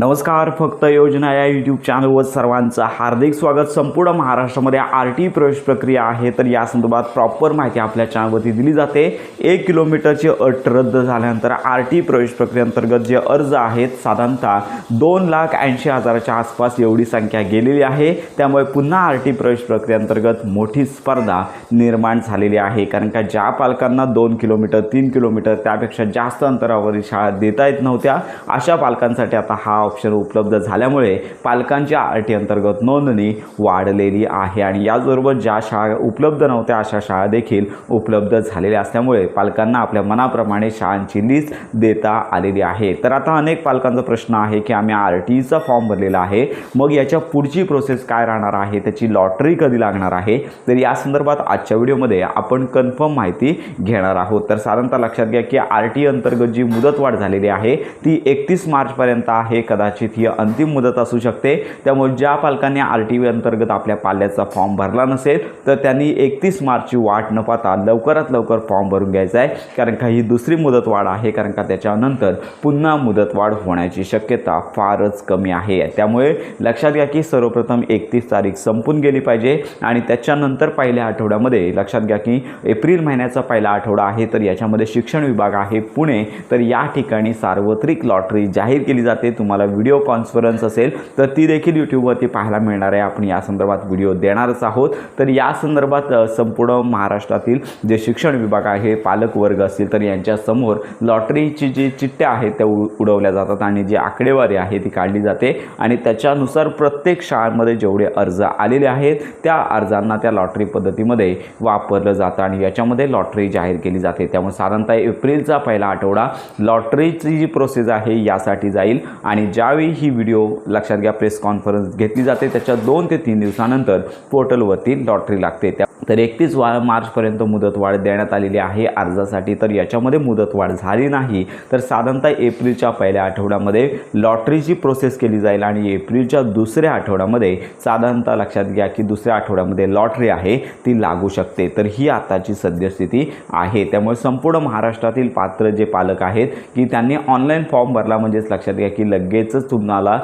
नमस्कार, फक्त योजना या यूट्यूब चॅनलवर सर्वांचं हार्दिक स्वागत। संपूर्ण महाराष्ट्रामध्ये आरटी प्रवेश प्रक्रिया आहे, तर या संदर्भात प्रॉपर माहिती आपल्या चॅनलवरती दिली जाते। 1 किलोमीटरची अट रद्द झाल्यानंतर आरटी प्रवेश प्रक्रियेअंतर्गत जे अर्ज आहेत साधारणतः 2,80,000च्या आसपास एवढी संख्या गेलेली आहे। त्यामुळे पुन्हा आरटी प्रवेश प्रक्रियेअंतर्गत मोठी स्पर्धा निर्माण झालेली आहे, कारण का ज्या पालकांना 2 किलोमीटर 3 किलोमीटर त्यापेक्षा जास्त अंतरावरील शाळा देता येत नव्हत्या, अशा पालकांसाठी आता हा ऑप्शन उपलब्ध झाल्यामुळे पालकांच्या आरटी अंतर्गत नोंदणी वाढलेली आहे आणि याचबरोबर ज्या शाळा उपलब्ध नव्हत्या अशा शाळा देखील उपलब्ध झालेल्या असल्यामुळे पालकांना आपल्या मनाप्रमाणे शाळांची लिस्ट देता आलेली आहे। तर आता अनेक पालकांचा प्रश्न आहे की आम्ही आरटीचा फॉर्म भरलेला आहे, मग याच्या पुढची प्रोसेस काय राहणार आहे, त्याची लॉटरी कधी लागणार आहे, तर या संदर्भात आजच्या व्हिडिओमध्ये आपण कन्फर्म माहिती घेणार आहोत। तर साधारणतः लक्षात घ्या की आरटी अंतर्गत जी मुदतवाढ झालेली आहे ती 31 मार्चपर्यंत आहे। कदाचित ही अंतिम मुदत असू शकते, त्यामुळे ज्या पालकांनी आरटी अंतर्गत आपल्या पाल्याचा फॉर्म भरला नसेल तर त्यांनी 31 मार्चची वाट न पाहता लवकरात लवकर फॉर्म भरून घ्यायचा आहे, कारण का ही दुसरी मुदतवाढ आहे, कारण का त्याच्यानंतर पुन्हा मुदतवाढ होण्याची शक्यता फारच कमी आहे। त्यामुळे लक्षात घ्या की सर्वप्रथम 31 तारीख संपून गेली पाहिजे आणि त्याच्यानंतर पहिल्या आठवड्यामध्ये लक्षात घ्या की एप्रिल महिन्याचा पहिला आठवडा आहे, तर याच्यामध्ये शिक्षण विभाग आहे पुणे, तर या ठिकाणी सार्वत्रिक लॉटरी जाहीर केली जाते। तुम्हाला व्हिडिओ कॉन्फरन्स असेल तर ती देखील यूट्यूबवरती पाहायला मिळणार आहे, आपण या संदर्भात व्हिडिओ देणारच आहोत। तर या संदर्भात संपूर्ण महाराष्ट्रातील जे शिक्षण विभाग आहे, पालक वर्ग असतील तर यांच्या समोर लॉटरीची जी चिठ्ठ्या आहेत त्या उडवल्या जातात आणि जी आकडेवारी आहे ती काढली जाते आणि त्याच्यानुसार प्रत्येक शाळांमध्ये जेवढे अर्ज आलेले आहेत त्या अर्जांना त्या लॉटरी पद्धतीमध्ये वापरलं जातं आणि याच्यामध्ये लॉटरी जाहीर केली जाते। त्यामुळे साधारणतः एप्रिलचा पहिला आठवडा लॉटरीची जी प्रोसेस आहे यासाठी जाईल आणि ज्यावेळी ही व्हिडिओ लक्षात घ्या प्रेस कॉन्फरन्स घेतली जाते त्याच्या 2 ते 3 दिवसानंतर पोर्टलवरती लॉटरी लागते। तर 31 मार्चपर्यंत मुदतवाढ देण्यात आलेली आहे अर्जासाठी। तर याच्यामध्ये मुदतवाढ झाली नाही तर साधारणतः एप्रिलच्या पहिल्या आठवड्यामध्ये लॉटरीची प्रोसेस केली जाईल आणि एप्रिलच्या दुसऱ्या आठवड्यामध्ये साधारणतः लक्षात घ्या की दुसऱ्या आठवड्यामध्ये लॉटरी आहे ती लागू शकते। तर ही आताची सद्यस्थिती आहे। त्यामुळे संपूर्ण महाराष्ट्रातील पात्र जे पालक आहेत की त्यांनी ऑनलाईन फॉर्म भरला म्हणजेच लक्षात घ्या की लगेचच तुम्हाला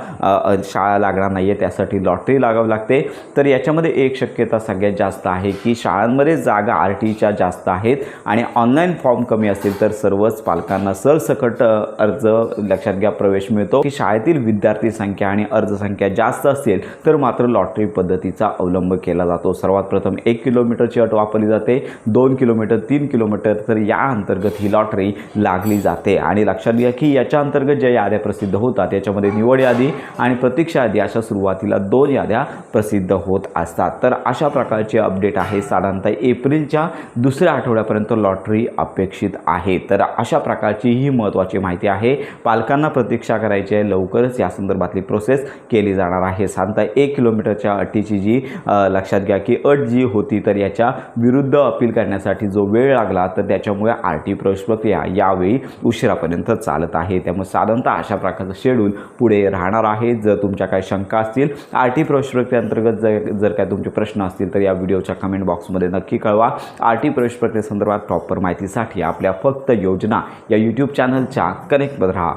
शाळा लागणार नाही आहे, त्यासाठी लॉटरी लागावी लागते। तर याच्यामध्ये एक शक्यता सगळ्यात जास्त आहे की शाळांमध्ये जागा आरटीच्या जास्त आहेत आणि ऑनलाईन फॉर्म कमी असतील तर सर्वच पालकांना सरसकट अर्ज लक्षात घ्या प्रवेश मिळतो की शाळेतील विद्यार्थी संख्या आणि अर्ज संख्या जास्त असेल तर मात्र लॉटरी पद्धतीचा अवलंब केला जातो। सर्वात प्रथम 1 किलोमीटरची अट वापरली जाते, 2 किलोमीटर 3 किलोमीटर तर या अंतर्गत ही लॉटरी लागली जाते आणि लक्षात घ्या की याच्या अंतर्गत ज्या याद्या प्रसिद्ध होतात त्याच्यामध्ये निवड यादी आणि प्रतीक्षा यादी अशा सुरुवातीला 2 याद्या प्रसिद्ध होत असतात। तर अशा प्रकारचे अपडेट आहे। साधारणतः एप्रिलच्या दुसऱ्या आठवड्यापर्यंत लॉटरी अपेक्षित आहे। तर अशा प्रकारची ही महत्त्वाची माहिती आहे। पालकांना प्रतीक्षा करायची आहे, लवकरच या संदर्भातली प्रोसेस केली जाणार आहे। साधारणतः 1 किलोमीटरच्या अटीची जी लक्षात घ्या की अट जी होती तर याच्या विरुद्ध अपील करण्यासाठी जो वेळ लागला तर त्याच्यामुळे आरटी प्रवेश प्रक्रिया यावेळी उशिरापर्यंत चालत आहे। त्यामुळे साधारणतः अशा प्रकारचं शेड्यूल पुढे राहणार आहे। जर तुमच्या काही शंका असतील आरटी प्रवेश प्रक्रियेअंतर्गत जर काय तुमचे प्रश्न असतील तर या व्हिडिओच्या कमेंट बॉक्समध्ये नक्की कळवा। आरटी प्रवेश प्रक्रियेसंदर्भात प्रॉपर माहितीसाठी आपल्या फक्त योजना या यूट्यूब चॅनलच्या कनेक्टमध्ये राहा।